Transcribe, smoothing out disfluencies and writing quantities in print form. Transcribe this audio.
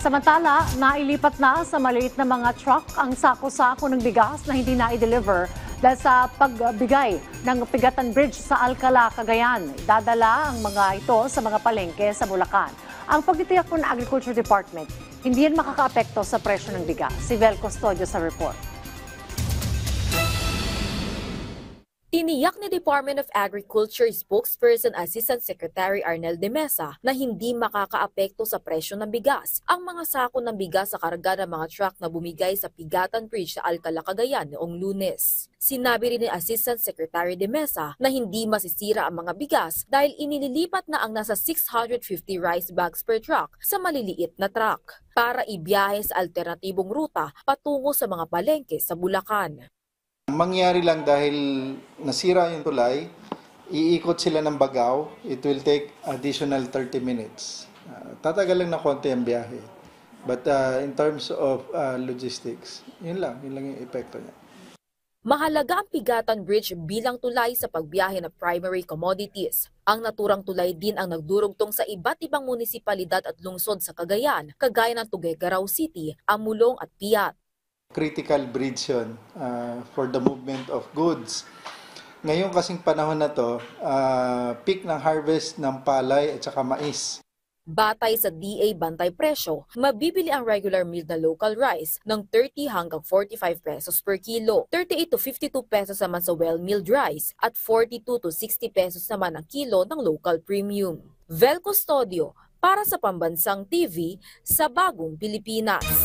Samantala, nailipat na sa maliit na mga truck ang sako-sako ng bigas na hindi na-deliver dahil sa pagbigay ng Pigatan Bridge sa Alcala, Cagayan. Dadala ang mga ito sa mga palengke sa Bulacan. Ang pagtitiyak po ng Agriculture Department, hindi yan makakaapekto sa presyo ng bigas. Si Vel Custodio sa report. Tiniyak ni Department of Agriculture spokesperson Assistant Secretary Arnel de Mesa na hindi makakaapekto sa presyo ng bigas ang mga sako ng bigas sa karga ng mga truck na bumigay sa Pigatan Bridge sa Alcala, Cagayan noong Lunes. Sinabi rin ni Assistant Secretary de Mesa na hindi masisira ang mga bigas dahil inililipat na ang nasa 650 rice bags per truck sa maliliit na truck para ibiyahe sa alternatibong ruta patungo sa mga palengke sa Bulacan. Mangyari lang dahil nasira yung tulay, iikot sila ng Bagao, it will take additional 30 minutes. Tatagal lang na konti ang biyahe. But in terms of logistics, yun lang yung epekto niya. Mahalaga ang Pigatan Bridge bilang tulay sa pagbiyahe ng primary commodities. Ang naturang tulay din ang nagdurugtong sa iba't ibang munisipalidad at lungsod sa Cagayan, kagaya ng Tuguegarao City, Amulong at Piat. Critical bridge yun for the movement of goods. Ngayon kasing panahon na to, peak ng harvest ng palay at saka mais. Batay sa DA Bantay Presyo, mabibili ang regular milled na local rice ng 30 hanggang 45 pesos per kilo, 38 to 52 pesos naman sa well-milled rice at 42 to 60 pesos naman ang kilo ng local premium. Vel Custodio para sa Pambansang TV sa Bagong Pilipinas.